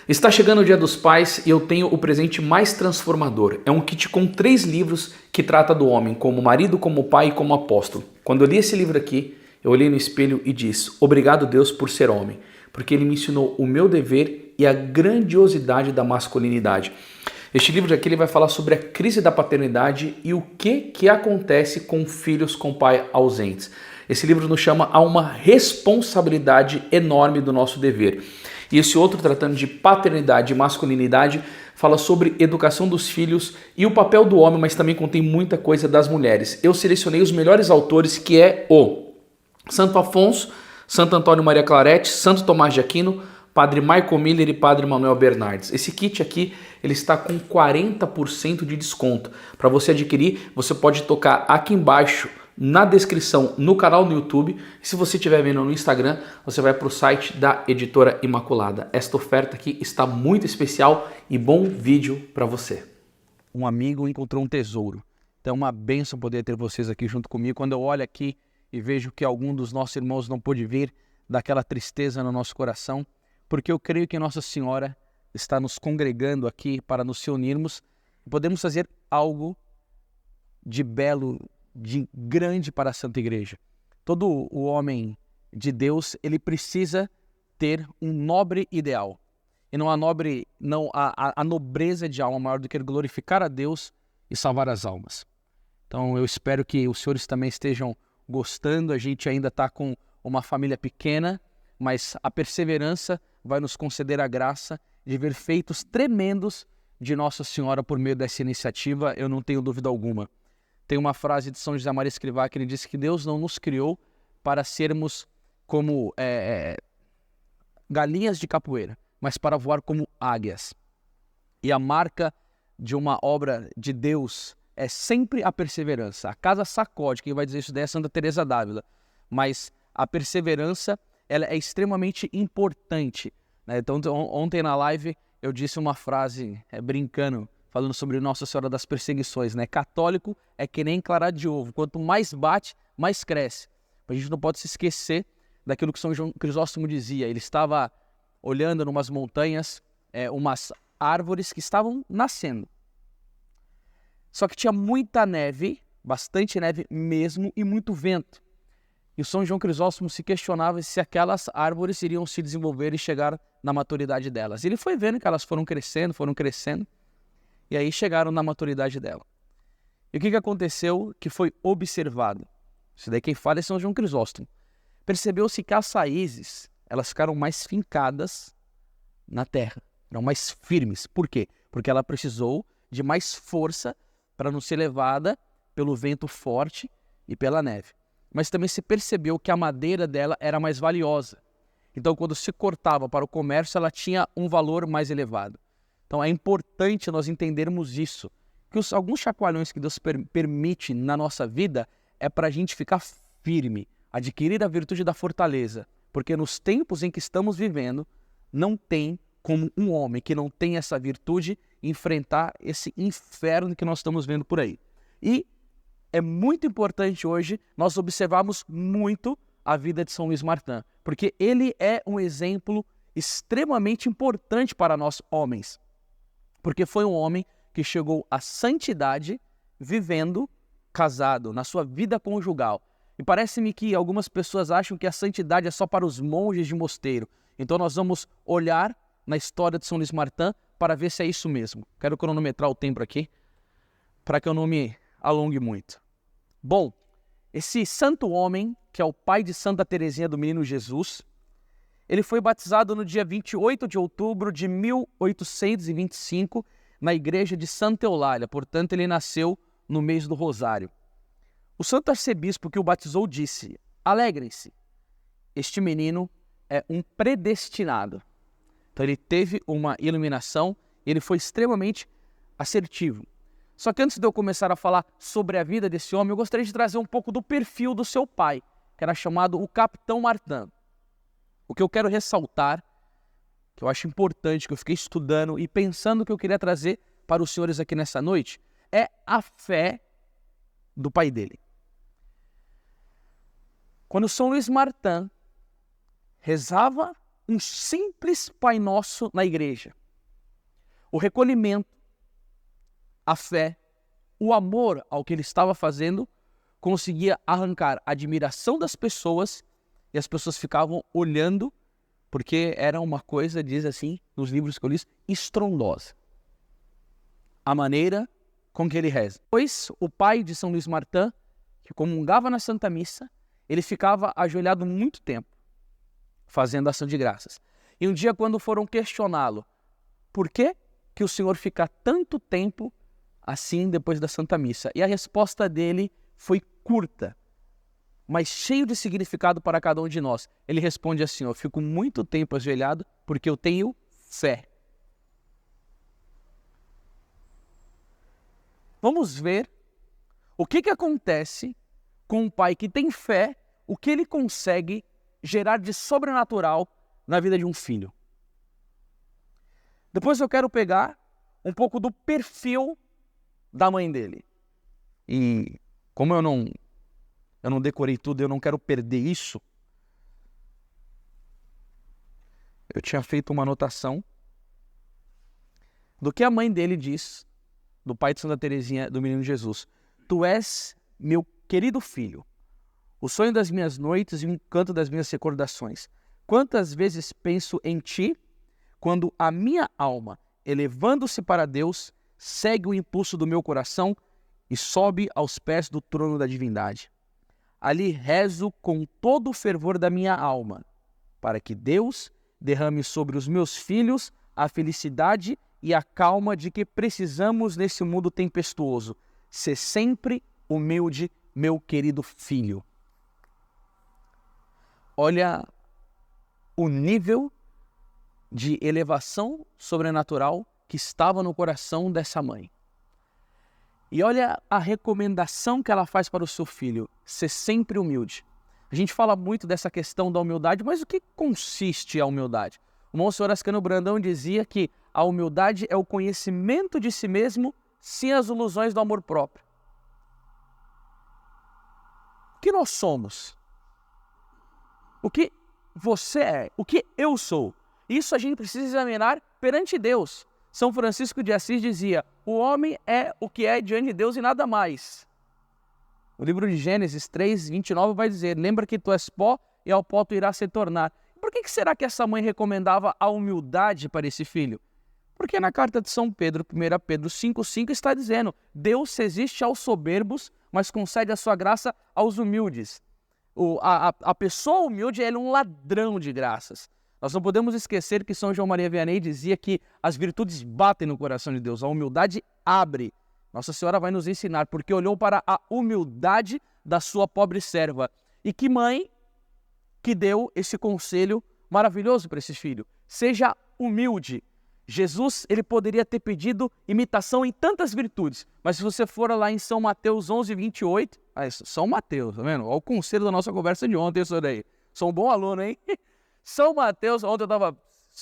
Está chegando o Dia dos Pais e eu tenho o presente mais transformador. É um kit com 3 livros que trata do homem, como marido, como pai e como apóstolo. Quando eu li esse livro aqui, eu olhei no espelho e disse: obrigado, Deus, por ser homem, porque ele me ensinou o meu dever e a grandiosidade da masculinidade. Este livro aqui ele vai falar sobre a crise da paternidade e o que acontece com filhos com pai ausentes. Esse livro nos chama a uma responsabilidade enorme do nosso dever. E esse outro, tratando de paternidade e masculinidade, fala sobre educação dos filhos e o papel do homem, mas também contém muita coisa das mulheres. Eu selecionei os melhores autores, que é o Santo Afonso, Santo Antônio Maria Claret, Santo Tomás de Aquino, Padre Michael Miller e Padre Manuel Bernardes. Esse kit aqui ele está com 40% de desconto. Para você adquirir, você pode tocar aqui embaixo na descrição, no canal no YouTube. E se você estiver vendo no Instagram, você vai para o site da Editora Imaculada. Esta oferta aqui está muito especial e bom vídeo para você. Um amigo encontrou um tesouro. Então é uma bênção poder ter vocês aqui junto comigo. Quando eu olho aqui e vejo que algum dos nossos irmãos não pôde vir, dá aquela tristeza no nosso coração, porque eu creio que Nossa Senhora está nos congregando aqui para nos unirmos e podemos fazer algo de belo, de grande para a Santa Igreja. Todo o homem de Deus, ele precisa ter um nobre ideal. E não a nobreza de alma maior do que glorificar a Deus e salvar as almas. Então eu espero que os senhores também estejam gostando. A gente ainda está com uma família pequena, mas a perseverança vai nos conceder a graça de ver feitos tremendos de Nossa Senhora por meio dessa iniciativa, eu não tenho dúvida alguma. Tem uma frase de São José Maria Escrivá que ele diz que Deus não nos criou para sermos como galinhas de capoeira, mas para voar como águias. E a marca de uma obra de Deus é sempre a perseverança. A casa sacode, quem vai dizer isso daí é Santa Teresa d'Ávila, mas a perseverança ela é extremamente importante, né? Então ontem na live eu disse uma frase brincando, falando sobre Nossa Senhora das Perseguições, né? Católico é que nem clara de ovo, quanto mais bate, mais cresce. A gente não pode se esquecer daquilo que São João Crisóstomo dizia. Ele estava olhando numas montanhas, umas árvores que estavam nascendo. Só que tinha muita neve, bastante neve mesmo, e muito vento. E o São João Crisóstomo se questionava se aquelas árvores iriam se desenvolver e chegar na maturidade delas. Ele foi vendo que elas foram crescendo, e aí chegaram na maturidade dela. E o que aconteceu? Que foi observado. Isso daí quem fala é São João Crisóstomo. Percebeu-se que as raízes, elas ficaram mais fincadas na terra, eram mais firmes. Por quê? Porque ela precisou de mais força para não ser levada pelo vento forte e pela neve. Mas também se percebeu que a madeira dela era mais valiosa. Então, quando se cortava para o comércio, ela tinha um valor mais elevado. Então, é importante nós entendermos isso, que alguns chacoalhões que Deus permite na nossa vida é para a gente ficar firme, adquirir a virtude da fortaleza, porque nos tempos em que estamos vivendo, não tem como um homem que não tem essa virtude enfrentar esse inferno que nós estamos vendo por aí. E é muito importante hoje nós observarmos muito a vida de São Luís Martin, porque ele é um exemplo extremamente importante para nós homens, porque foi um homem que chegou à santidade vivendo casado, na sua vida conjugal. E parece-me que algumas pessoas acham que a santidade é só para os monges de mosteiro. Então nós vamos olhar na história de São Luís Martin para ver se é isso mesmo. Quero cronometrar o tempo aqui, para que eu não me alongue muito. Bom, esse santo homem, que é o pai de Santa Teresinha do Menino Jesus, ele foi batizado no dia 28 de outubro de 1825 na igreja de Santa Eulália, portanto ele nasceu no mês do Rosário. O santo arcebispo que o batizou disse: alegrem-se, este menino é um predestinado. Então ele teve uma iluminação, ele foi extremamente assertivo. Só que antes de eu começar a falar sobre a vida desse homem, eu gostaria de trazer um pouco do perfil do seu pai, que era chamado o Capitão Martin. O que eu quero ressaltar, que eu acho importante, que eu fiquei estudando e pensando que eu queria trazer para os senhores aqui nessa noite, é a fé do pai dele. Quando São Luís Martin rezava um simples Pai Nosso na igreja, o recolhimento, a fé, o amor ao que ele estava fazendo, conseguia arrancar a admiração das pessoas, e as pessoas ficavam olhando, porque era uma coisa, diz assim, nos livros que eu li, estrondosa. A maneira com que ele reza. Pois o pai de São Luís Martin, que comungava na Santa Missa, ele ficava ajoelhado muito tempo, fazendo ação de graças. E um dia, quando foram questioná-lo, por que o senhor fica tanto tempo assim depois da Santa Missa? E a resposta dele foi curta, mas cheio de significado para cada um de nós. Ele responde assim: eu fico muito tempo ajoelhado porque eu tenho fé. Vamos ver o que acontece com um pai que tem fé, o que ele consegue gerar de sobrenatural na vida de um filho. Depois eu quero pegar um pouco do perfil da mãe dele. E como eu não decorei tudo, eu não quero perder isso, eu tinha feito uma anotação do que a mãe dele diz, do pai de Santa Teresinha, do Menino Jesus. Tu és meu querido filho, o sonho das minhas noites e o encanto das minhas recordações. Quantas vezes penso em ti, quando a minha alma, elevando-se para Deus, segue o impulso do meu coração e sobe aos pés do trono da divindade. Ali rezo com todo o fervor da minha alma, para que Deus derrame sobre os meus filhos a felicidade e a calma de que precisamos nesse mundo tempestuoso. Ser sempre humilde, meu querido filho. Olha o nível de elevação sobrenatural que estava no coração dessa mãe. E olha a recomendação que ela faz para o seu filho: ser sempre humilde. A gente fala muito dessa questão da humildade, mas o que consiste a humildade? O Monsenhor Ascânio Brandão dizia que a humildade é o conhecimento de si mesmo sem as ilusões do amor próprio. O que nós somos? O que você é? O que eu sou? Isso a gente precisa examinar perante Deus. São Francisco de Assis dizia: o homem é o que é diante de Deus e nada mais. O livro de Gênesis 3:29 vai dizer: lembra que tu és pó e ao pó tu irás se tornar. Por que será que essa mãe recomendava a humildade para esse filho? Porque na carta de São Pedro, 1 Pedro 5,5 está dizendo: Deus resiste aos soberbos, mas concede a sua graça aos humildes. A pessoa humilde é um ladrão de graças. Nós não podemos esquecer que São João Maria Vianney dizia que as virtudes batem no coração de Deus, a humildade abre. Nossa Senhora vai nos ensinar, porque olhou para a humildade da sua pobre serva. E que mãe que deu esse conselho maravilhoso para esse filho: seja humilde. Jesus, ele poderia ter pedido imitação em tantas virtudes, mas se você for lá em São Mateus 11:28, São Mateus, tá vendo? Olha o conselho da nossa conversa de ontem, isso daí. Sou um bom aluno, hein? São Mateus, ontem eu estava,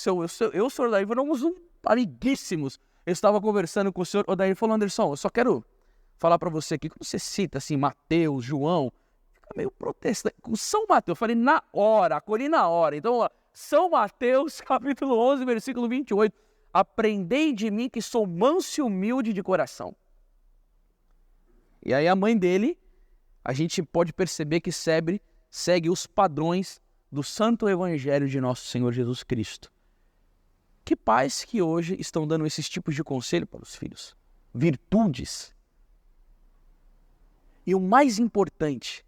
eu e o senhor Daí éramos amiguíssimos. Eu estava conversando com o senhor, o Daí falou: Anderson, eu só quero falar para você aqui, quando você cita assim, Mateus, João, fica meio protestante. Com São Mateus, eu falei na hora, acolhi na hora. Então, ó, São Mateus, capítulo 11, versículo 28. Aprendei de mim que sou manso e humilde de coração. E aí a mãe dele, a gente pode perceber que segue os padrões do Santo Evangelho de nosso Senhor Jesus Cristo. Que pais que hoje estão dando esses tipos de conselho para os filhos? Virtudes. E o mais importante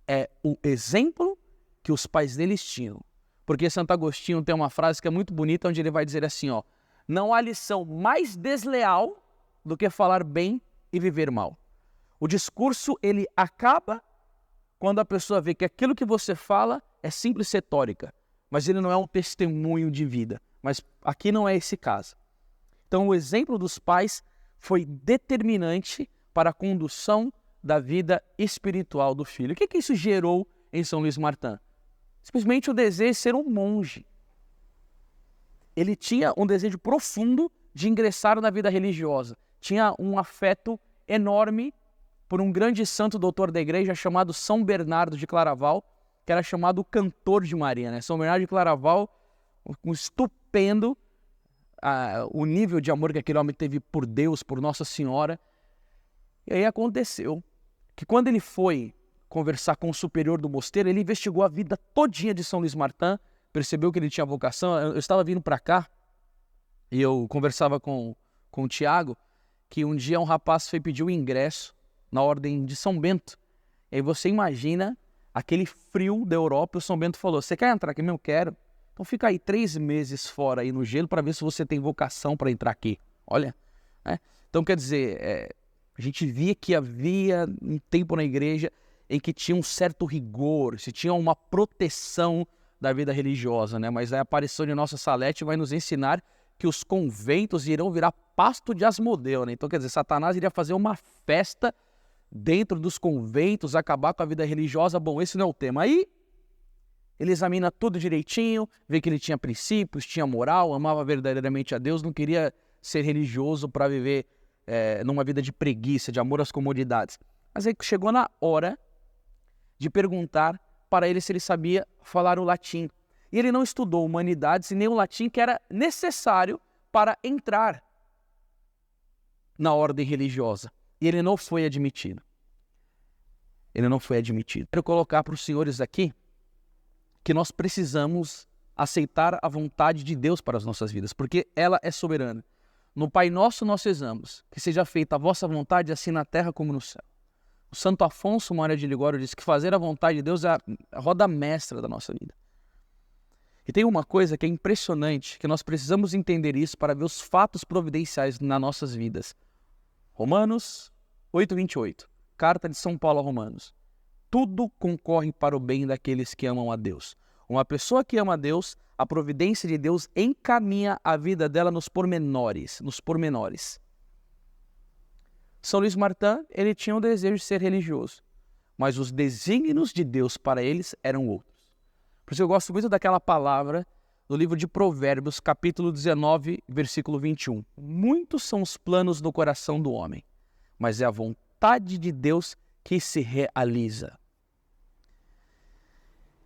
é o exemplo que os pais deles tinham. Porque Santo Agostinho tem uma frase que é muito bonita, onde ele vai dizer assim, ó: não há lição mais desleal do que falar bem e viver mal. O discurso, ele acaba quando a pessoa vê que aquilo que você fala é simples retórica, mas ele não é um testemunho de vida. Mas aqui não é esse caso. Então, o exemplo dos pais foi determinante para a condução da vida espiritual do filho. O que isso gerou em São Luís Martin? Simplesmente o desejo de ser um monge. Ele tinha um desejo profundo de ingressar na vida religiosa. Tinha um afeto enorme por um grande santo doutor da igreja chamado São Bernardo de Claraval, que era chamado o cantor de Maria, né? São Bernardo de Claraval, um estupendo o nível de amor que aquele homem teve por Deus, por Nossa Senhora. E aí aconteceu que quando ele foi conversar com o superior do mosteiro, ele investigou a vida todinha de São Luís Martin, percebeu que ele tinha vocação. Eu estava vindo para cá e eu conversava com o Tiago, que um dia um rapaz foi pedir o ingresso na Ordem de São Bento. E aí você imagina aquele frio da Europa, e o São Bento falou: você quer entrar aqui mesmo? Quero. Então fica aí 3 meses fora aí no gelo para ver se você tem vocação para entrar aqui. Olha, né? Então quer dizer, a gente via que havia um tempo na igreja em que tinha um certo rigor, se tinha uma proteção da vida religiosa, né? Mas a aparição de Nossa Salete vai nos ensinar que os conventos irão virar pasto de Asmodeu, né? Então quer dizer, Satanás iria fazer uma festa dentro dos conventos, acabar com a vida religiosa. Bom, esse não é o tema. Aí ele examina tudo direitinho, vê que ele tinha princípios, tinha moral, amava verdadeiramente a Deus, não queria ser religioso para viver numa vida de preguiça, de amor às comodidades. Mas aí chegou na hora de perguntar para ele se ele sabia falar o latim. E ele não estudou humanidades e nem o latim, que era necessário para entrar na ordem religiosa. E ele não foi admitido. Ele não foi admitido. Quero colocar para os senhores aqui que nós precisamos aceitar a vontade de Deus para as nossas vidas, porque ela é soberana. No Pai Nosso nós rezamos: que seja feita a vossa vontade, assim na terra como no céu. O Santo Afonso Maria de Ligório disse que fazer a vontade de Deus é a roda mestra da nossa vida. E tem uma coisa que é impressionante, que nós precisamos entender isso para ver os fatos providenciais nas nossas vidas. Romanos 8:28, carta de São Paulo a Romanos. Tudo concorre para o bem daqueles que amam a Deus. Uma pessoa que ama a Deus, a providência de Deus encaminha a vida dela nos pormenores. São Luís Martin, ele tinha o desejo de ser religioso, mas os desígnios de Deus para eles eram outros. Por isso eu gosto muito daquela palavra no livro de Provérbios, capítulo 19, versículo 21. Muitos são os planos do coração do homem, mas é a vontade de Deus que se realiza.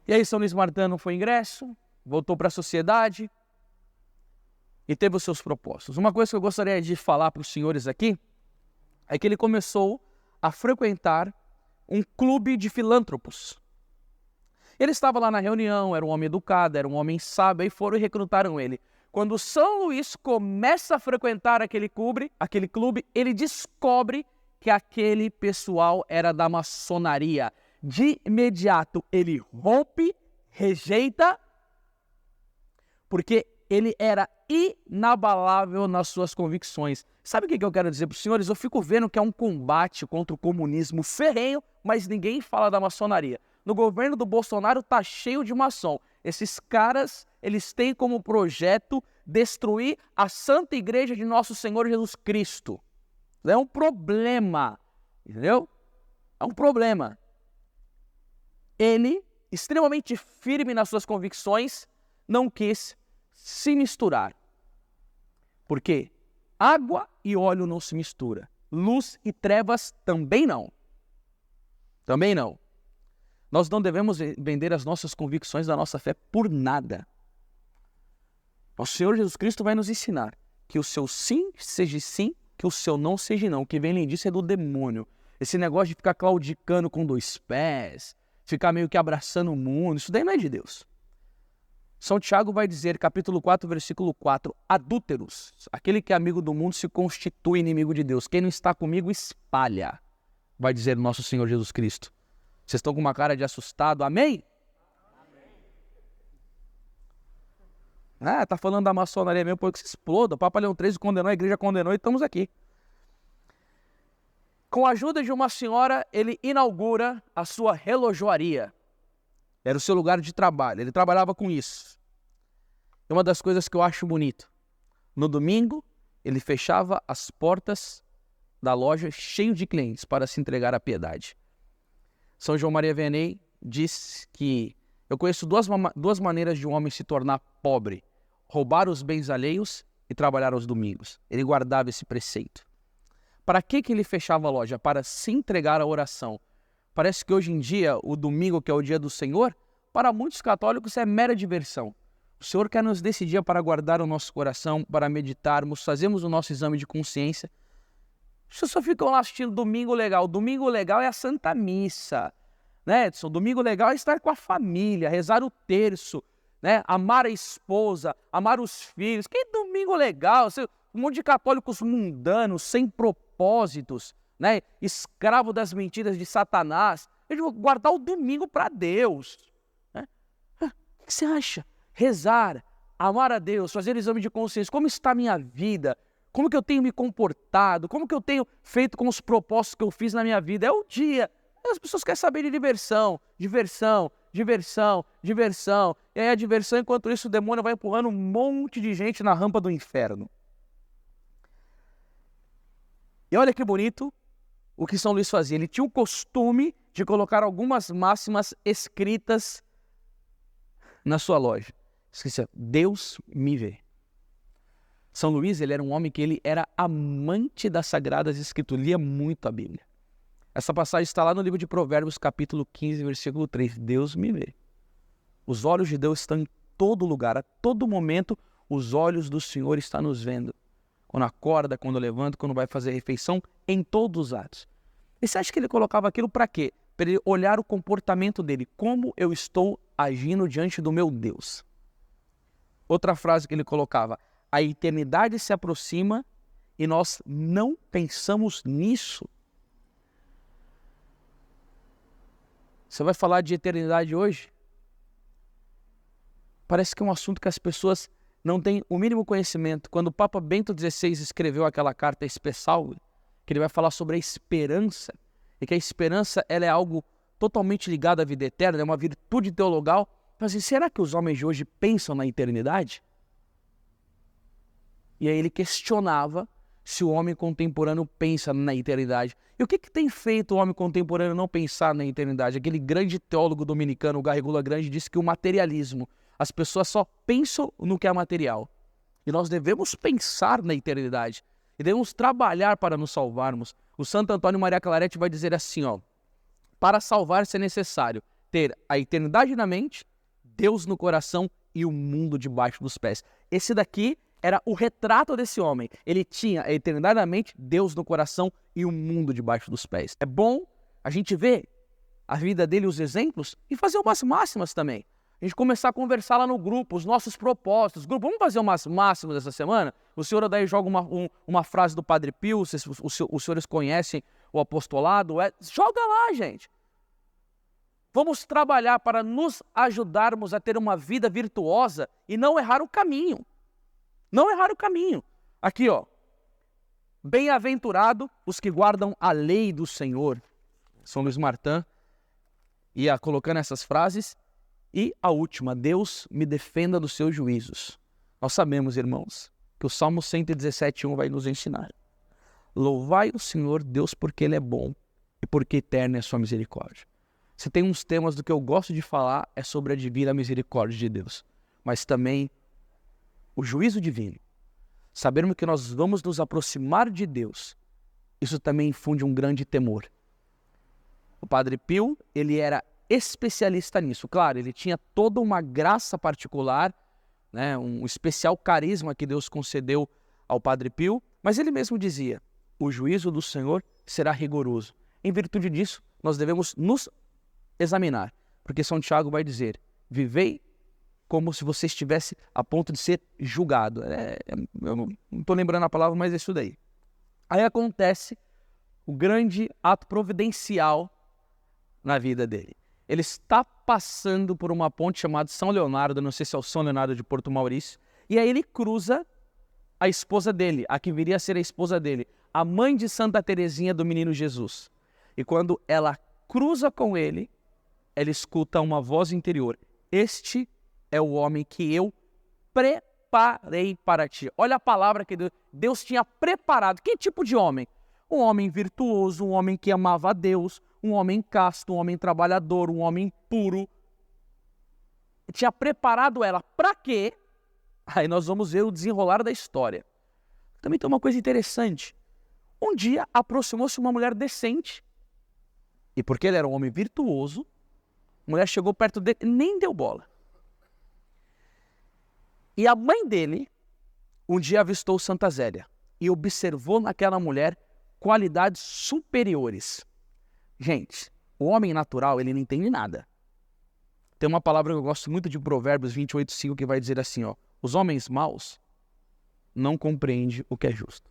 E aí São Luís Martin não foi ingresso, voltou para a sociedade e teve os seus propósitos. Uma coisa que eu gostaria de falar para os senhores aqui é que ele começou a frequentar um clube de filântropos. Ele estava lá na reunião, era um homem educado, era um homem sábio, aí foram e recrutaram ele. Quando São Luís começa a frequentar aquele clube, ele descobre que aquele pessoal era da maçonaria. De imediato ele rompe, rejeita, porque ele era inabalável nas suas convicções. Sabe o que eu quero dizer para os senhores? Eu fico vendo que é um combate contra o comunismo ferrenho, mas ninguém fala da maçonaria. No governo do Bolsonaro está cheio de maçom. Esses caras, eles têm como projeto destruir a Santa Igreja de Nosso Senhor Jesus Cristo. É um problema, entendeu? É um problema. Ele, extremamente firme nas suas convicções, não quis se misturar. Porque água e óleo não se misturam. Luz e trevas também não. Também não. Nós não devemos vender as nossas convicções da nossa fé por nada. O Senhor Jesus Cristo vai nos ensinar que o seu sim seja sim, que o seu não seja não. O que vem além disso é do demônio. Esse negócio de ficar claudicando com 2 pés, ficar meio que abraçando o mundo, isso daí não é de Deus. São Tiago vai dizer, capítulo 4, versículo 4, adúlteros, aquele que é amigo do mundo se constitui inimigo de Deus. Quem não está comigo espalha, vai dizer nosso Senhor Jesus Cristo. Vocês estão com uma cara de assustado, amém? Tá falando da maçonaria mesmo, porque se exploda. O Papa Leão XIII condenou, a igreja condenou e estamos aqui. Com a ajuda de uma senhora, ele inaugura a sua relojoaria. Era o seu lugar de trabalho, ele trabalhava com isso. É uma das coisas que eu acho bonito. No domingo, ele fechava as portas da loja cheio de clientes para se entregar à piedade. São João Maria Vianney diz que eu conheço duas maneiras de um homem se tornar pobre: roubar os bens alheios e trabalhar aos domingos. Ele guardava esse preceito. Para que ele fechava a loja? Para se entregar à oração. Parece que hoje em dia, o domingo, que é o dia do Senhor, para muitos católicos é mera diversão. O Senhor quer nos desse dia para guardar o nosso coração, para meditarmos, fazermos o nosso exame de consciência. Vocês só ficam lá assistindo Domingo Legal. Domingo Legal é a Santa Missa, né, Edson? Domingo Legal é estar com a família, rezar o terço, né? Amar a esposa, amar os filhos. Que domingo legal! Um monte de católicos mundanos, sem propósitos, né? Escravo das mentiras de Satanás. Eu digo, guardar o domingo para Deus, né? O que você acha? Rezar, amar a Deus, fazer exame de consciência. Como está a minha vida? Como que eu tenho me comportado? Como que eu tenho feito com os propósitos que eu fiz na minha vida? É o dia. As pessoas querem saber de diversão, diversão, diversão, diversão. E aí a diversão, enquanto isso, o demônio vai empurrando um monte de gente na rampa do inferno. E olha que bonito o que São Luís fazia. Ele tinha o costume de colocar algumas máximas escritas na sua loja. Esqueci, Deus me vê. São Luís, ele era um homem que ele era amante das Sagradas Escrituras, lia muito a Bíblia. Essa passagem está lá no livro de Provérbios, capítulo 15, versículo 3. Deus me vê. Os olhos de Deus estão em todo lugar, a todo momento os olhos do Senhor estão nos vendo. Quando acorda, quando levanta, quando vai fazer refeição, em todos os atos. E você acha que ele colocava aquilo para quê? Para ele olhar o comportamento dele, como eu estou agindo diante do meu Deus. Outra frase que ele colocava, a eternidade se aproxima e nós não pensamos nisso. Você vai falar de eternidade hoje? Parece que é um assunto que as pessoas não têm o mínimo conhecimento. Quando o Papa Bento XVI escreveu aquela carta Espesalvi, que ele vai falar sobre a esperança, e que a esperança ela é algo totalmente ligado à vida eterna, é uma virtude teologal. Mas assim, será que os homens de hoje pensam na eternidade? E aí ele questionava se o homem contemporâneo pensa na eternidade. E o que tem feito o homem contemporâneo não pensar na eternidade? Aquele grande teólogo dominicano, o Garrigula Grande, disse que o materialismo, as pessoas só pensam no que é material. E nós devemos pensar na eternidade. E devemos trabalhar para nos salvarmos. O Santo Antônio Maria Claret vai dizer assim, ó, para salvar-se é necessário ter a eternidade na mente, Deus no coração e o mundo debaixo dos pés. Esse daqui era o retrato desse homem. Ele tinha a eternidade na mente, Deus no coração e o mundo debaixo dos pés. É bom a gente ver a vida dele, os exemplos, e fazer umas máximas também. A gente começar a conversar lá no grupo, os nossos propósitos. Grupo, vamos fazer umas máximas essa semana? O senhor daí joga uma frase do Padre Pio, os senhores conhecem o apostolado. Joga lá, gente. Vamos trabalhar para nos ajudarmos a ter uma vida virtuosa e não errar o caminho. Não errar o caminho. Aqui, ó. Bem-aventurado os que guardam a lei do Senhor. São Luís Martin ia colocando essas frases. E a última, Deus me defenda dos seus juízos. Nós sabemos, irmãos, que o Salmo 117:1 vai nos ensinar. Louvai o Senhor Deus porque Ele é bom e porque eterna é a sua misericórdia. Se tem uns temas do que eu gosto de falar é sobre a divina misericórdia de Deus, mas também o juízo divino. Sabermos que nós vamos nos aproximar de Deus, isso também infunde um grande temor. O Padre Pio, ele era especialista nisso. Claro, ele tinha toda uma graça particular, né, um especial carisma que Deus concedeu ao Padre Pio, mas ele mesmo dizia, o juízo do Senhor será rigoroso. Em virtude disso, nós devemos nos examinar, porque São Tiago vai dizer, vivei como se você estivesse a ponto de ser julgado. Eu não estou lembrando a palavra, mas é isso daí. Aí acontece o grande ato providencial na vida dele. Ele está passando por uma ponte chamada São Leonardo, não sei se é o São Leonardo de Porto Maurício, e aí ele cruza a esposa dele, a que viria a ser a esposa dele, a mãe de Santa Teresinha do Menino Jesus. E quando ela cruza com ele, ela escuta uma voz interior. Este é o homem que eu preparei para ti. Olha a palavra que Deus tinha preparado. Que tipo de homem? Um homem virtuoso, um homem que amava a Deus, um homem casto, um homem trabalhador, um homem puro. Tinha preparado ela para quê? Aí nós vamos ver o desenrolar da história. Também tem uma coisa interessante. Um dia aproximou-se uma mulher decente. E porque ele era um homem virtuoso, a mulher chegou perto dele e nem deu bola. E a mãe dele, um dia avistou Santa Zélia e observou naquela mulher qualidades superiores. Gente, o homem natural, ele não entende nada. Tem uma palavra que eu gosto muito de Provérbios 28:5 que vai dizer assim, ó: os homens maus não compreendem o que é justo.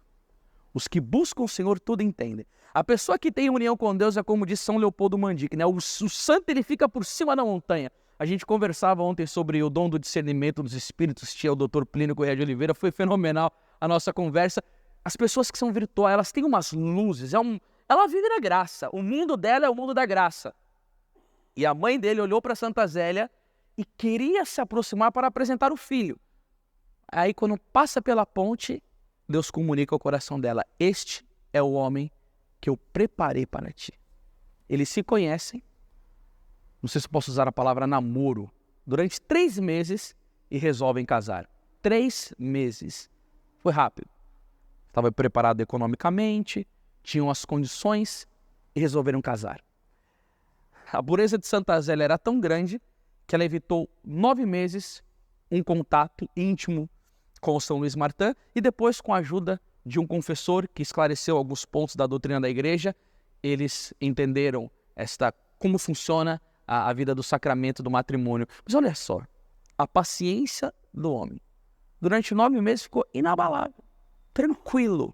Os que buscam o Senhor tudo entendem. A pessoa que tem união com Deus é como diz São Leopoldo Mandic, né? O santo ele fica por cima da montanha. A gente conversava ontem sobre o dom do discernimento dos espíritos, tinha o Dr. Plínio Correia de Oliveira, foi fenomenal a nossa conversa. As pessoas que são virtuais, elas têm umas luzes, ela vive na graça, o mundo dela é o mundo da graça. E a mãe dele olhou para Santa Zélia e queria se aproximar para apresentar o filho. Aí quando passa pela ponte, Deus comunica ao coração dela: este é o homem que eu preparei para ti. Eles se conhecem, não sei se posso usar a palavra namoro, durante 3 meses e resolvem casar. 3 meses. Foi rápido. Estava preparado economicamente, tinham as condições e resolveram casar. A pureza de Santa Zélia era tão grande que ela evitou 9 meses um contato íntimo com o São Luís Martin e depois, com a ajuda de um confessor que esclareceu alguns pontos da doutrina da igreja, eles entenderam como funciona a vida do sacramento do matrimônio. Mas olha só, a paciência do homem durante 9 meses ficou inabalável, tranquilo.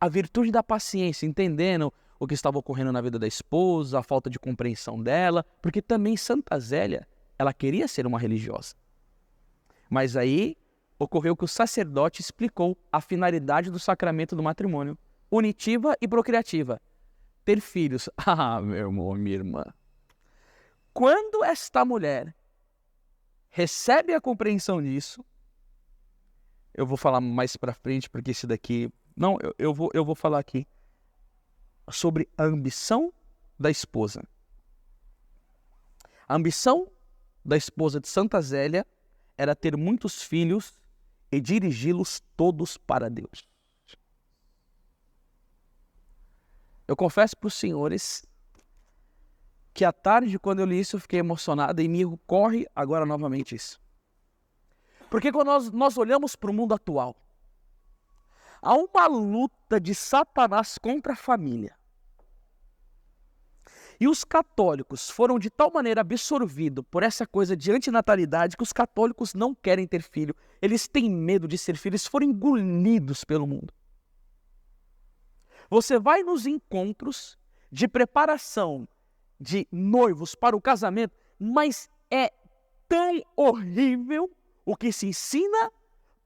A virtude da paciência, entendendo o que estava ocorrendo na vida da esposa, a falta de compreensão dela, porque também Santa Zélia, ela queria ser uma religiosa. Mas aí ocorreu que o sacerdote explicou a finalidade do sacramento do matrimônio, unitiva e procriativa, ter filhos. Ah, meu irmão, minha irmã, quando esta mulher recebe a compreensão disso, eu vou falar mais para frente, porque esse daqui... Não, eu vou falar aqui sobre a ambição da esposa. A ambição da esposa de Santa Zélia era ter muitos filhos e dirigi-los todos para Deus. Eu confesso para os senhores que à tarde, quando eu li isso, eu fiquei emocionado e me ocorre agora novamente isso. Porque quando nós olhamos para o mundo atual, há uma luta de Satanás contra a família. E os católicos foram de tal maneira absorvidos por essa coisa de antinatalidade que os católicos não querem ter filho. Eles têm medo de ser filhos, eles foram engolidos pelo mundo. Você vai nos encontros de preparação de noivos para o casamento, mas é tão horrível o que se ensina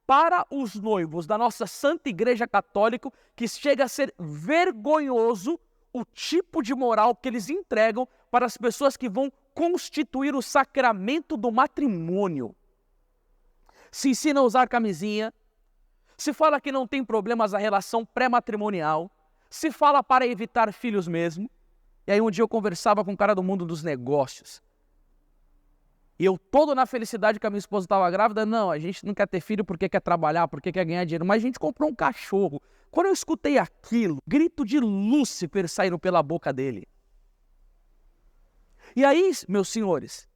para os noivos da nossa Santa Igreja Católica que chega a ser vergonhoso o tipo de moral que eles entregam para as pessoas que vão constituir o sacramento do matrimônio. Se ensina a usar camisinha, se fala que não tem problemas a relação pré-matrimonial, se fala para evitar filhos mesmo. E aí um dia eu conversava com um cara do mundo dos negócios. E eu todo na felicidade que a minha esposa estava grávida, não, a gente não quer ter filho porque quer trabalhar, porque quer ganhar dinheiro, mas a gente comprou um cachorro. Quando eu escutei aquilo, grito de Lúcifer saindo pela boca dele. E aí, meus senhores,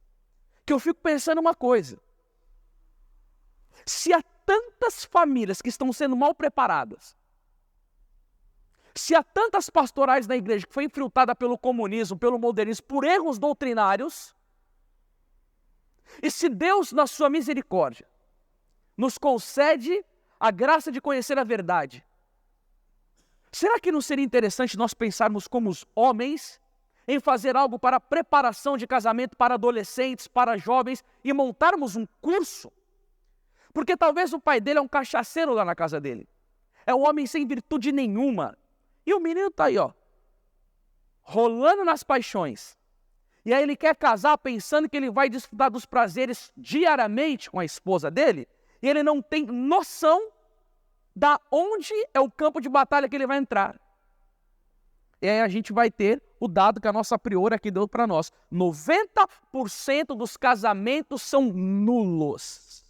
que eu fico pensando uma coisa. Se há tantas famílias que estão sendo mal preparadas, se há tantas pastorais na igreja que foi infiltrada pelo comunismo, pelo modernismo, por erros doutrinários, e se Deus, na sua misericórdia, nos concede a graça de conhecer a verdade, será que não seria interessante nós pensarmos como os homens em fazer algo para a preparação de casamento para adolescentes, para jovens e montarmos um curso? Porque talvez o pai dele é um cachaceiro lá na casa dele. É um homem sem virtude nenhuma. E o menino está aí, ó, rolando nas paixões. E aí ele quer casar pensando que ele vai desfrutar dos prazeres diariamente com a esposa dele. E ele não tem noção da onde é o campo de batalha que ele vai entrar. E aí a gente vai ter o dado que a nossa priora aqui deu para nós. 90% dos casamentos são nulos.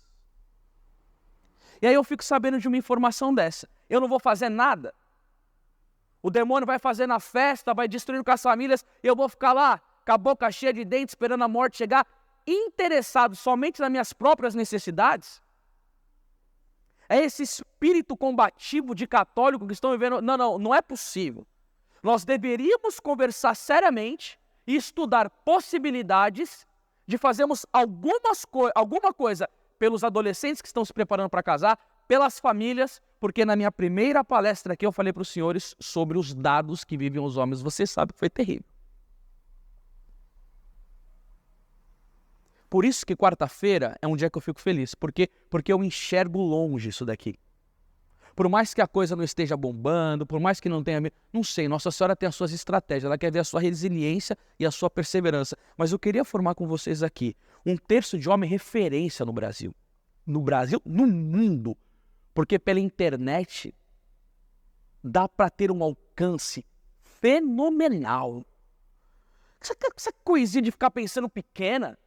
E aí eu fico sabendo de uma informação dessa. Eu não vou fazer nada. O demônio vai fazer na festa, vai destruindo com as famílias, e eu vou ficar lá, com a boca cheia de dentes, esperando a morte chegar, interessado somente nas minhas próprias necessidades. É esse espírito combativo de católico que estão vivendo. Não é possível. Nós deveríamos conversar seriamente e estudar possibilidades de fazermos alguma coisa pelos adolescentes que estão se preparando para casar, pelas famílias, porque na minha primeira palestra aqui eu falei para os senhores sobre os dados que vivem os homens. Você sabe que foi terrível. Por isso que quarta-feira é um dia que eu fico feliz, porque eu enxergo longe isso daqui. Por mais que a coisa não esteja bombando, por mais que não tenha... Não sei, Nossa Senhora tem as suas estratégias, ela quer ver a sua resiliência e a sua perseverança. Mas eu queria formar com vocês aqui um terço de homem referência no Brasil. No Brasil, no mundo. Porque pela internet dá para ter um alcance fenomenal. Essa coisinha de ficar pensando pequena.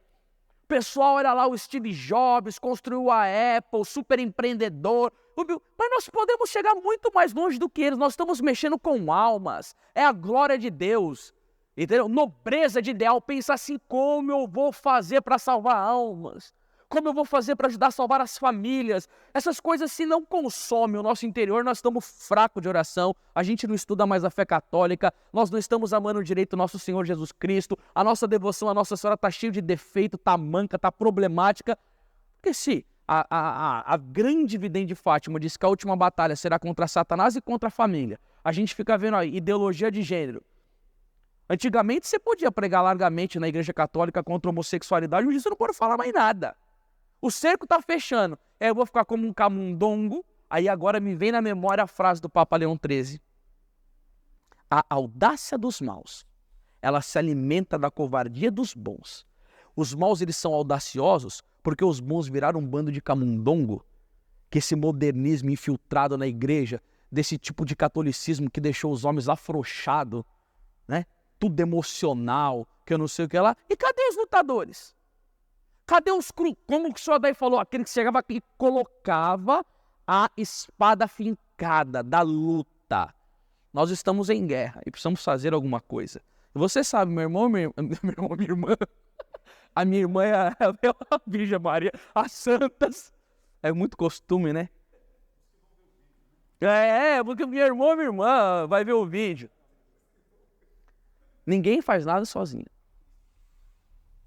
O pessoal, olha lá, o Steve Jobs construiu a Apple, super empreendedor. Mas nós podemos chegar muito mais longe do que eles. Nós estamos mexendo com almas. É a glória de Deus. Entendeu? Nobreza de ideal. Pensa assim, como eu vou fazer para salvar almas? Como eu vou fazer para ajudar a salvar as famílias? Essas coisas, se não consomem o nosso interior, nós estamos fracos de oração, a gente não estuda mais a fé católica, nós não estamos amando direito o nosso Senhor Jesus Cristo, a nossa devoção à Nossa Senhora está cheia de defeito, está manca, está problemática. Porque se a grande vidente de Fátima diz que a última batalha será contra Satanás e contra a família, a gente fica vendo aí, ideologia de gênero. Antigamente você podia pregar largamente na Igreja Católica contra a homossexualidade, hoje você não pode falar mais nada. O cerco está fechando. Eu vou ficar como um camundongo. Aí agora me vem na memória a frase do Papa Leão XIII. A audácia dos maus, ela se alimenta da covardia dos bons. Os maus, eles são audaciosos porque os bons viraram um bando de camundongo. Que esse modernismo infiltrado na igreja, desse tipo de catolicismo que deixou os homens afrouxados, né? Tudo emocional, que eu não sei o que lá. E cadê os lutadores? Cadê os como que o senhor daí falou? Aquele que chegava aqui e colocava a espada fincada da luta. Nós estamos em guerra e precisamos fazer alguma coisa. Você sabe, meu irmão, minha irmã, a minha irmã é a Virgem Maria, as santas. É muito costume, né? Porque minha irmã vai ver o vídeo. Ninguém faz nada sozinho.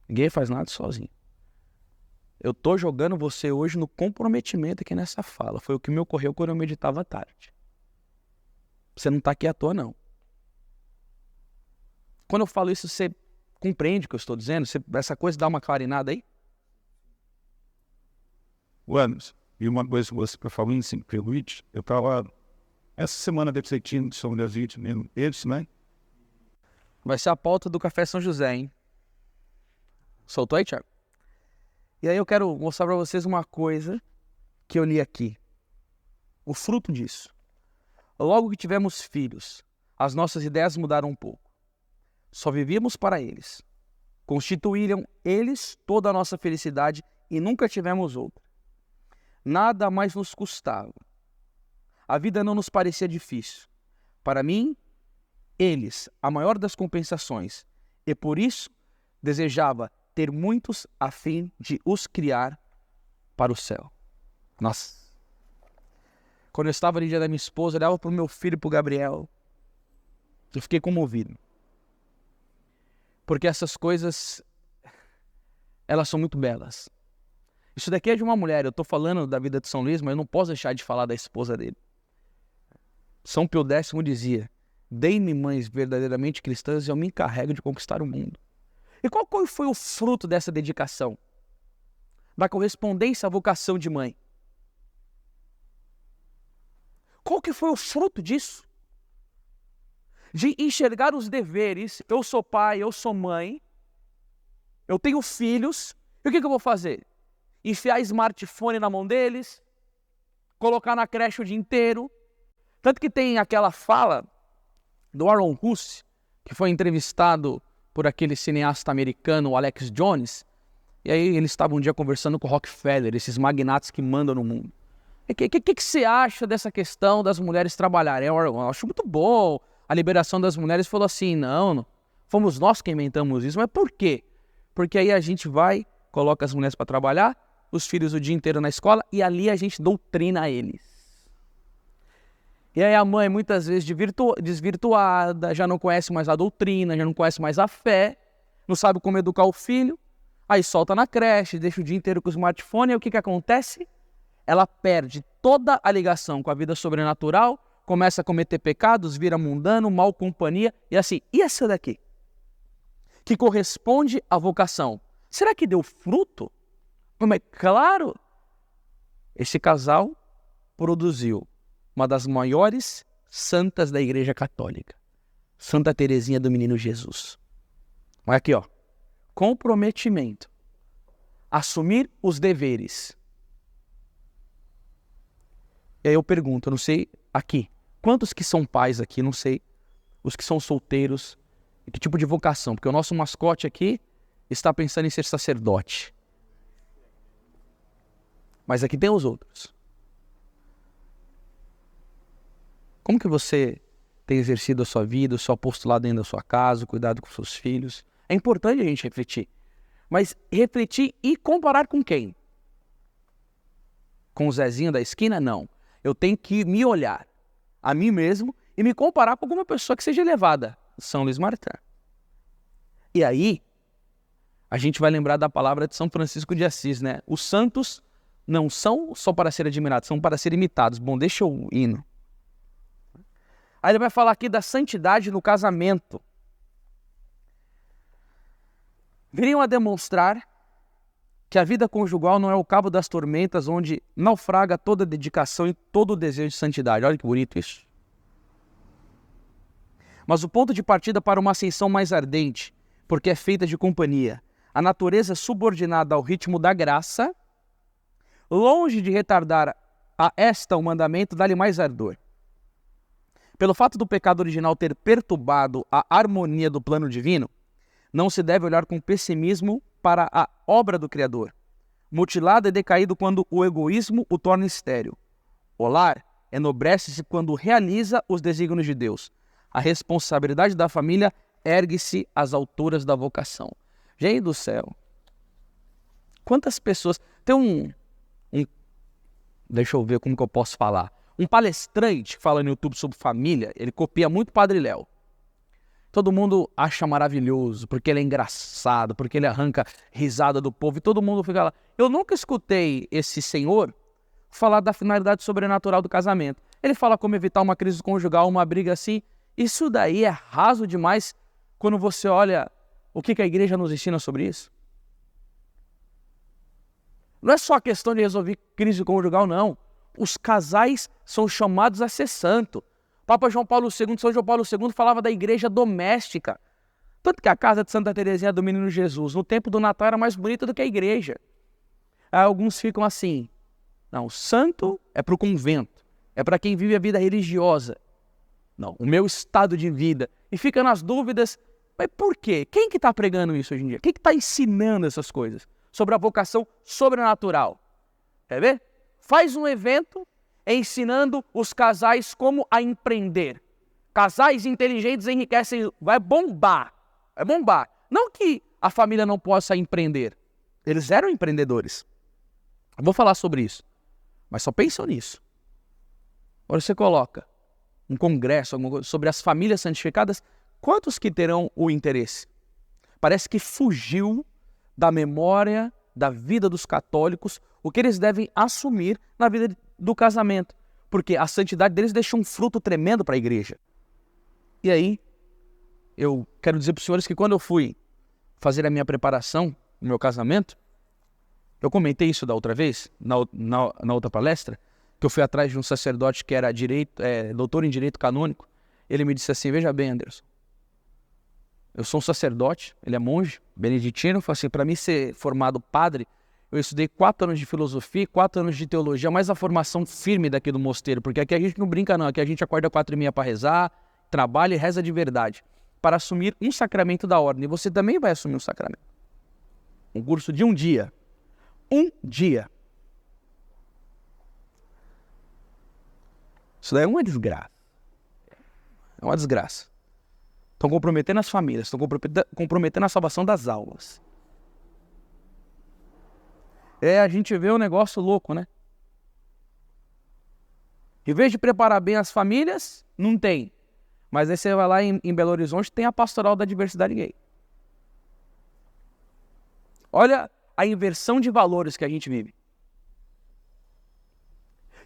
Ninguém faz nada sozinho. Eu estou jogando você hoje no comprometimento aqui nessa fala. Foi o que me ocorreu quando eu meditava à tarde. Você não está aqui à toa, não. Quando eu falo isso, você compreende o que eu estou dizendo? Essa coisa dá uma clarinada aí? Anderson, e uma coisa que você está falando, assim, pelo vídeo, eu estava essa semana refletindo sobre as vítimas deles, né? Vai ser a pauta do Café São José, hein? Soltou aí, Thiago? E aí eu quero mostrar para vocês uma coisa que eu li aqui. O fruto disso. Logo que tivemos filhos, as nossas ideias mudaram um pouco. Só vivíamos para eles. Constituíram eles toda a nossa felicidade e nunca tivemos outra. Nada mais nos custava. A vida não nos parecia difícil. Para mim, eles, a maior das compensações, e por isso desejava ter muitos a fim de os criar para o céu. Nossa. Quando eu estava no dia da minha esposa, eu olhava para o meu filho e para o Gabriel. Eu fiquei comovido. Porque essas coisas, elas são muito belas. Isso daqui é de uma mulher. Eu estou falando da vida de São Luís, mas eu não posso deixar de falar da esposa dele. São Pio X dizia: dei-me mães verdadeiramente cristãs e eu me encarrego de conquistar o mundo. E qual foi o fruto dessa dedicação? Da correspondência à vocação de mãe. Qual que foi o fruto disso? De enxergar os deveres. Eu sou pai, eu sou mãe, eu tenho filhos, e o que eu vou fazer? Enfiar smartphone na mão deles, colocar na creche o dia inteiro. Tanto que tem aquela fala do Aaron Huss, que foi entrevistado por aquele cineasta americano, o Alex Jones, e aí eles estavam um dia conversando com o Rockefeller, esses magnatas que mandam no mundo. O que você acha dessa questão das mulheres trabalharem? Eu acho muito bom a liberação das mulheres. Falou assim, não, fomos nós que inventamos isso. Mas por quê? Porque aí a gente vai, coloca as mulheres para trabalhar, os filhos o dia inteiro na escola e ali a gente doutrina eles. E aí a mãe, muitas vezes desvirtuada, já não conhece mais a doutrina, já não conhece mais a fé, não sabe como educar o filho, aí solta na creche, deixa o dia inteiro com o smartphone, e o que acontece? Ela perde toda a ligação com a vida sobrenatural, começa a cometer pecados, vira mundano, mal companhia, e assim, e essa daqui? Que corresponde à vocação. Será que deu fruto? Mas claro, esse casal produziu uma das maiores santas da Igreja Católica, Santa Teresinha do Menino Jesus. Olha aqui, ó. Comprometimento. Assumir os deveres. E aí eu pergunto, eu não sei aqui, quantos que são pais aqui, não sei, os que são solteiros, e que tipo de vocação? Porque o nosso mascote aqui está pensando em ser sacerdote. Mas aqui tem os outros. Como que você tem exercido a sua vida, o seu apostolado dentro da sua casa, o cuidado com seus filhos? É importante a gente refletir. Mas refletir e comparar com quem? Com o Zezinho da esquina? Não. Eu tenho que me olhar a mim mesmo e me comparar com alguma pessoa que seja elevada. São Luís Martin. E aí, a gente vai lembrar da palavra de São Francisco de Assis, né? Os santos não são só para ser admirados, são para ser imitados. Bom, deixa eu ir. Aí ele vai falar aqui da santidade no casamento. Viriam a demonstrar que a vida conjugal não é o cabo das tormentas onde naufraga toda a dedicação e todo o desejo de santidade. Olha que bonito isso. Mas o ponto de partida para uma ascensão mais ardente, porque é feita de companhia, a natureza subordinada ao ritmo da graça, longe de retardar a esta o mandamento, dá-lhe mais ardor. Pelo fato do pecado original ter perturbado a harmonia do plano divino, não se deve olhar com pessimismo para a obra do Criador, mutilado e decaído quando o egoísmo o torna estéril. O lar enobrece-se quando realiza os desígnios de Deus. A responsabilidade da família ergue-se às alturas da vocação. Gente do céu, quantas pessoas... Tem deixa eu ver como que eu posso falar. Um palestrante que fala no YouTube sobre família, ele copia muito Padre Léo. Todo mundo acha maravilhoso, porque ele é engraçado, porque ele arranca risada do povo, e todo mundo fica lá. Eu nunca escutei esse senhor falar da finalidade sobrenatural do casamento. Ele fala como evitar uma crise conjugal, uma briga assim. Isso daí é raso demais quando você olha o que a igreja nos ensina sobre isso. Não é só questão de resolver crise conjugal, não. Os casais são chamados a ser santo. Papa João Paulo II, São João Paulo II falava da igreja doméstica. Tanto que a casa de Santa Teresinha do Menino Jesus, no tempo do Natal, era mais bonita do que a igreja. Aí alguns ficam assim, não, santo é para o convento, é para quem vive a vida religiosa. Não, o meu estado de vida. E fica nas dúvidas, mas por quê? Quem que está pregando isso hoje em dia? Quem que está ensinando essas coisas? Sobre a vocação sobrenatural. Quer ver? Faz um evento ensinando os casais como a empreender. Casais inteligentes enriquecem, vai bombar. Vai bombar. Não que a família não possa empreender. Eles eram empreendedores. Eu vou falar sobre isso. Mas só pensam nisso. Agora você coloca um congresso sobre as famílias santificadas, quantos que terão o interesse? Parece que fugiu da memória da vida dos católicos o que eles devem assumir na vida do casamento. Porque a santidade deles deixa um fruto tremendo para a igreja. E aí, eu quero dizer para os senhores que quando eu fui fazer a minha preparação no meu casamento, eu comentei isso da outra vez, na outra palestra, que eu fui atrás de um sacerdote que era doutor em direito canônico. Ele me disse assim, veja bem, Anderson, eu sou um sacerdote, ele é monge, beneditino, falou assim, para mim ser formado padre, eu estudei 4 anos de filosofia, 4 anos de teologia, mais a formação firme daqui do mosteiro, porque aqui a gente não brinca não, aqui a gente acorda 4h30 para rezar, trabalha e reza de verdade, para assumir um sacramento da ordem. E você também vai assumir um sacramento. Um curso de um dia. Um dia. Isso daí é uma desgraça. É uma desgraça. Estão comprometendo as famílias, estão comprometendo a salvação das almas. A gente vê um negócio louco, né? Em vez de preparar bem as famílias, não tem. Mas aí você vai lá em Belo Horizonte, tem a pastoral da diversidade gay. Olha a inversão de valores que a gente vive.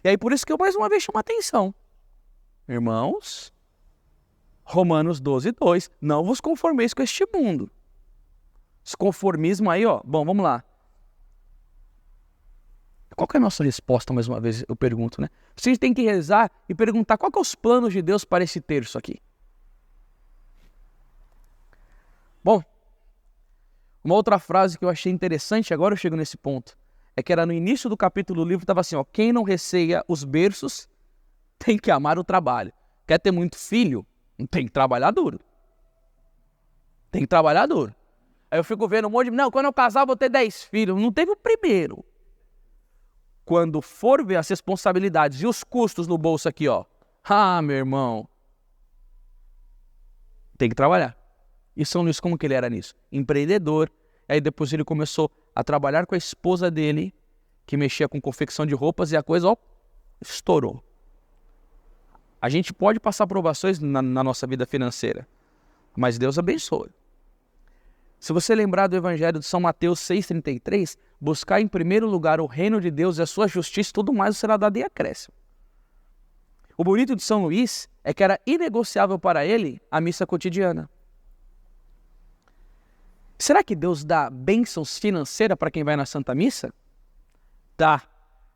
E aí por isso que eu mais uma vez chamo a atenção. Irmãos, Romanos 12:2, não vos conformeis com este mundo. Esse conformismo aí, ó, bom, vamos lá. Qual que é a nossa resposta, mais uma vez, eu pergunto, né? Vocês têm que rezar e perguntar qual que é os planos de Deus para esse terço aqui. Bom, uma outra frase que eu achei interessante, agora eu chego nesse ponto, é que era no início do capítulo do livro, estava assim, ó, quem não receia os berços tem que amar o trabalho. Quer ter muito filho? Tem que trabalhar duro. Tem que trabalhar duro. Aí eu fico vendo um monte de... Não, quando eu casar eu vou ter 10 filhos. Não teve o primeiro. Quando for ver as responsabilidades e os custos no bolso aqui, ó. Ah, meu irmão. Tem que trabalhar. E São Luís, como que ele era nisso? Empreendedor. Aí depois ele começou a trabalhar com a esposa dele, que mexia com confecção de roupas, e a coisa, ó, estourou. A gente pode passar provações na nossa vida financeira, mas Deus abençoa. Se você lembrar do Evangelho de São Mateus 6,33, buscar em primeiro lugar o reino de Deus e a sua justiça, tudo mais será dado em acréscimo. O bonito de São Luís é que era inegociável para ele a missa cotidiana. Será que Deus dá bênçãos financeiras para quem vai na Santa Missa? Dá,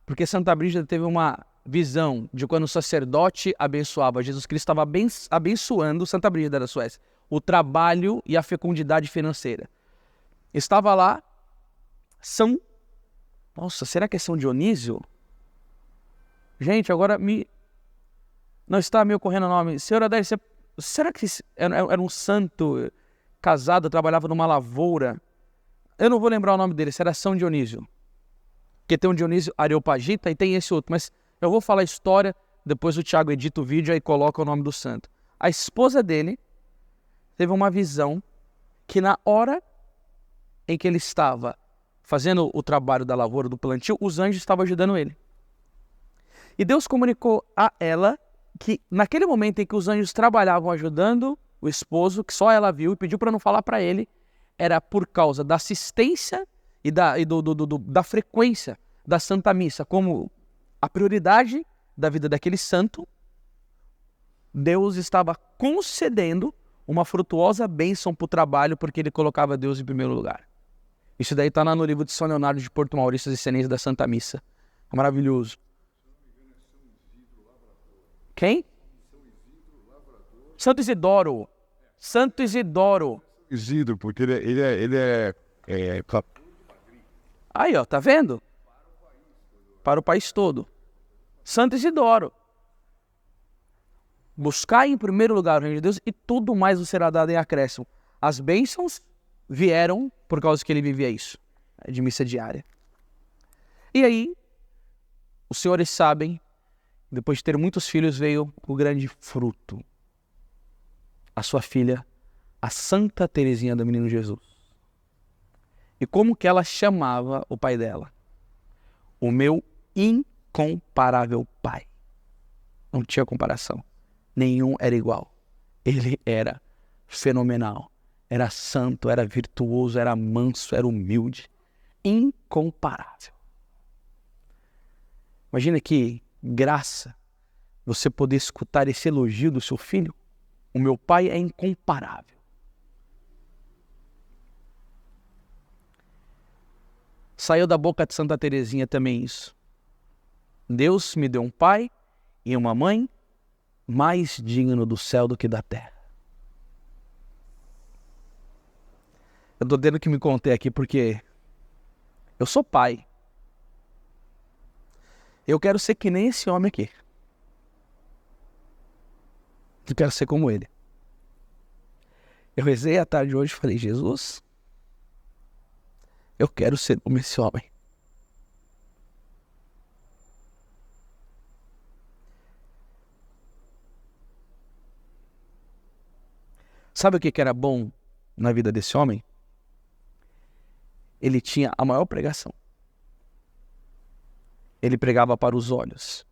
porque Santa Brígida teve uma visão de quando o sacerdote abençoava, Jesus Cristo estava abençoando, Santa Brígida da Suécia, o trabalho e a fecundidade financeira. Estava lá Nossa, será que é São Dionísio? Gente, agora não está me ocorrendo o nome. Senhora Adélia, será que era um santo casado, trabalhava numa lavoura? Eu não vou lembrar o nome dele, se era São Dionísio. Porque tem um Dionísio Areopagita e tem esse outro, mas eu vou falar a história, depois o Tiago edita o vídeo e coloca o nome do santo. A esposa dele teve uma visão que na hora em que ele estava fazendo o trabalho da lavoura, do plantio, os anjos estavam ajudando ele. E Deus comunicou a ela que naquele momento em que os anjos trabalhavam ajudando o esposo, que só ela viu e pediu para não falar para ele, era por causa da assistência e da frequência da Santa Missa, como a prioridade da vida daquele santo, Deus estava concedendo uma frutuosa bênção para o trabalho, porque ele colocava Deus em primeiro lugar. Isso daí está no livro de São Leonardo de Porto Maurício, as Excelências da Santa Missa. É maravilhoso. Quem? Santo Isidoro. Santo Isidoro. Isidro, porque ele é Aí, ó, tá vendo? Para o país todo. Santo Isidoro. Buscar em primeiro lugar o reino de Deus e tudo mais o será dado em acréscimo. As bênçãos vieram por causa que ele vivia isso, de missa diária. E aí, os senhores sabem, depois de ter muitos filhos, veio o grande fruto. A sua filha, a Santa Teresinha do Menino Jesus. E como que ela chamava o pai dela? O meu incomparável pai. Não tinha comparação. Nenhum era igual. Ele era fenomenal. Era santo, era virtuoso, era manso, era humilde. Incomparável. Imagina que graça você poder escutar esse elogio do seu filho. O meu pai é incomparável. Saiu da boca de Santa Teresinha também isso. Deus me deu um pai e uma mãe mais digno do céu do que da terra. Eu estou tendo que me conter aqui porque eu sou pai. Eu quero ser que nem esse homem aqui. Eu quero ser como ele. Eu rezei à tarde hoje e falei, Jesus, eu quero ser como esse homem. Sabe o que era bom na vida desse homem? Ele tinha a maior pregação. ele pregava para os olhos.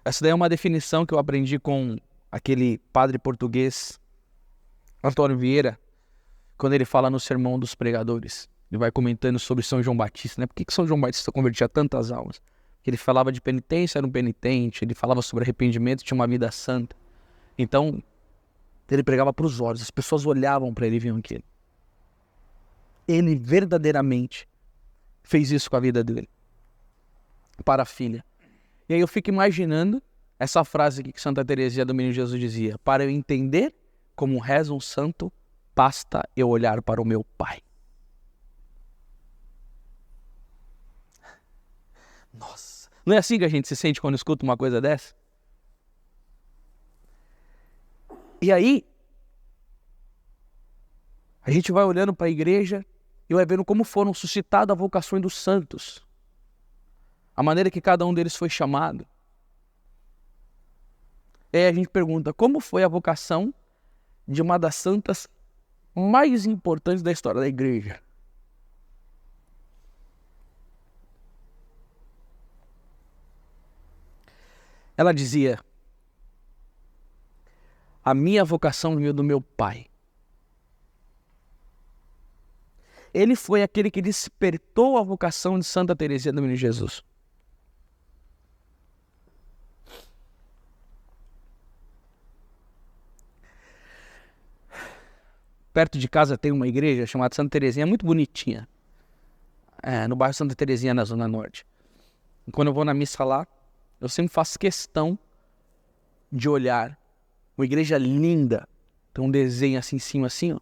Essa daí é uma definição que eu aprendi com aquele padre português, Antônio Vieira, quando ele fala no Sermão dos Pregadores. Ele vai comentando sobre São João Batista, né? Por que São João Batista convertia tantas almas? Porque ele falava de penitência, era um penitente, ele falava sobre arrependimento, tinha uma vida santa. Então, ele pregava para os olhos, as pessoas olhavam para ele e viam aquilo. Ele verdadeiramente fez isso com a vida dele, para a filha. E aí eu fico imaginando essa frase aqui que Santa Teresinha do Menino Jesus dizia: para eu entender como reza um santo, basta eu olhar para o meu Pai. Nossa, não é assim que a gente se sente quando escuta uma coisa dessa? E aí, a gente vai olhando para a igreja e vai vendo como foram suscitadas as vocações dos santos. A maneira que cada um deles foi chamado. E aí a gente pergunta, como foi a vocação de uma das santas mais importantes da história da igreja? Ela dizia: a minha vocação veio do meu pai. Ele foi aquele que despertou a vocação de Santa Teresinha do Menino Jesus. Perto de casa tem uma igreja chamada Santa Teresinha, muito bonitinha. No bairro Santa Teresinha, na Zona Norte. E quando eu vou na missa lá, eu sempre faço questão de olhar. Uma igreja linda. Tem um desenho assim em cima, assim, ó.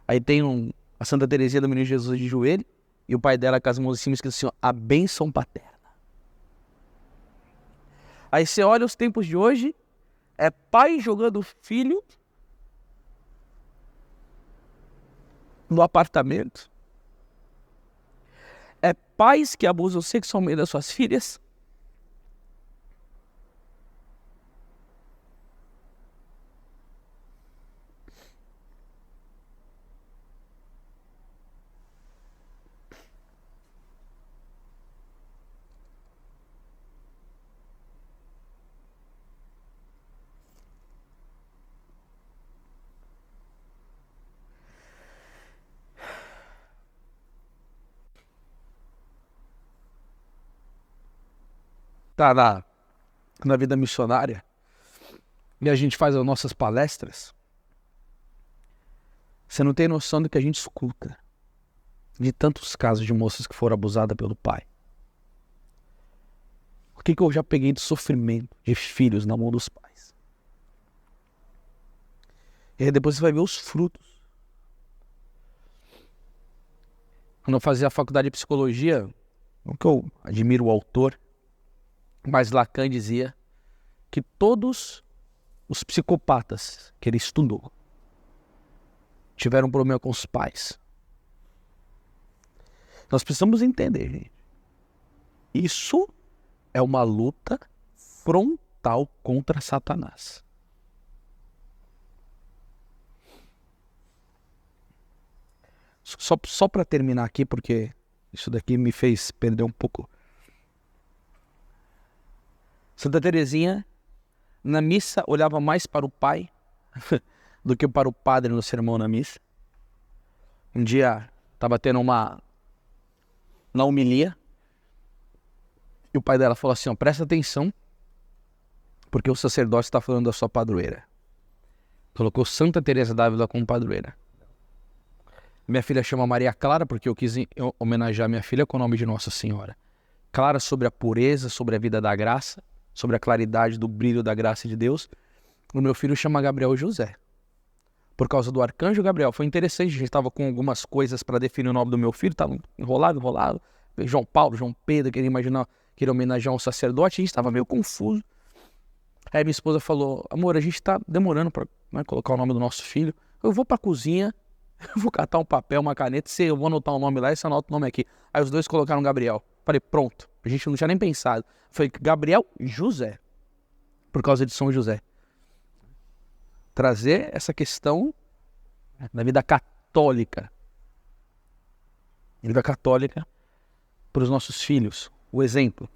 Aí tem a Santa Teresinha do Menino Jesus de joelho, e o pai dela com as mãos em cima escrito assim, ó, a bênção paterna. Aí você olha os tempos de hoje, é pai jogando filho no apartamento. É pais que abusam sexualmente das suas filhas. Tá na vida missionária, e a gente faz as nossas palestras, você não tem noção do que a gente escuta, de tantos casos de moças que foram abusadas pelo pai. O que eu já peguei de sofrimento de filhos na mão dos pais. E aí depois você vai ver os frutos. Quando eu fazia a faculdade de psicologia, o que eu admiro o autor, mas Lacan dizia que todos os psicopatas que ele estudou tiveram um problema com os pais. Nós precisamos entender, gente. Isso é uma luta frontal contra Satanás. Só para terminar aqui, porque isso daqui me fez perder um pouco. Santa Teresinha, na missa, olhava mais para o pai do que para o padre no sermão na missa. Um dia, estava tendo na homilia, e o pai dela falou assim, ó, presta atenção, porque o sacerdote está falando da sua padroeira. Colocou Santa Teresa d'Ávila como padroeira. Minha filha chama Maria Clara, porque eu quis homenagear minha filha com o nome de Nossa Senhora. Clara sobre a pureza, sobre a vida da graça, sobre a claridade do brilho da graça de Deus. O meu filho chama Gabriel José, por causa do arcanjo Gabriel. Foi interessante, a gente estava com algumas coisas para definir o nome do meu filho, estava enrolado. João Paulo, João Pedro, queria homenagear um sacerdote, a gente estava meio confuso. Aí minha esposa falou, amor, a gente está demorando para colocar o nome do nosso filho. Eu vou para a cozinha, eu vou catar um papel, uma caneta, eu vou anotar o nome lá e você anota o nome aqui. Aí os dois colocaram Gabriel. Falei, pronto. A gente não tinha nem pensado. Foi Gabriel José, por causa de São José. Trazer essa questão da vida católica vida católica, para os nossos filhos. O exemplo.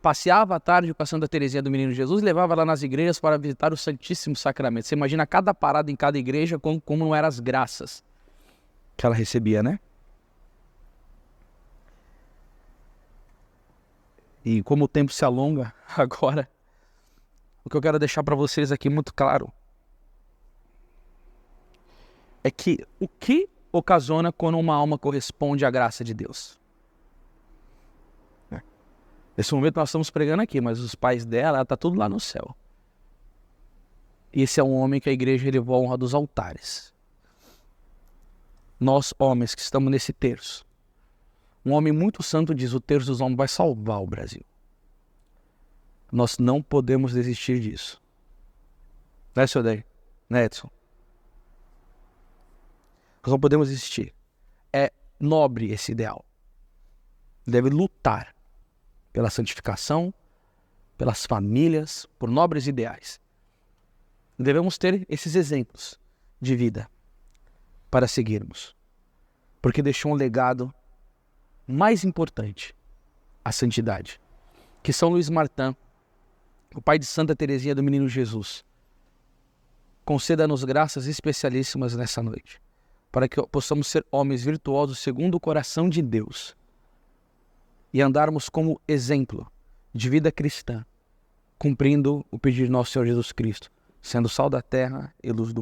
Passeava à tarde com a Santa Teresinha do Menino Jesus e levava lá nas igrejas para visitar o Santíssimo Sacramento. Você imagina cada parada em cada igreja como não eram as graças que ela recebia, né? E como o tempo se alonga, agora, o que eu quero deixar para vocês aqui muito claro é que o que ocasiona quando uma alma corresponde à graça de Deus? Nesse momento nós estamos pregando aqui, mas os pais dela, tá tudo lá no céu. E esse é um homem que a igreja elevou a honra dos altares. Nós, homens que estamos nesse terço, um homem muito santo diz, o terço dos homens vai salvar o Brasil. Nós não podemos desistir disso. Né, senhor Day? Né, Edson? Nós não podemos desistir. É nobre esse ideal. Deve lutar pela santificação, pelas famílias, por nobres ideais. Devemos ter esses exemplos de vida para seguirmos, porque deixou um legado mais importante, a santidade, que São Luís Martin, o pai de Santa Teresinha do Menino Jesus, conceda-nos graças especialíssimas nessa noite, para que possamos ser homens virtuosos segundo o coração de Deus, e andarmos como exemplo de vida cristã, cumprindo o pedido de nosso Senhor Jesus Cristo, sendo sal da terra e luz do mundo.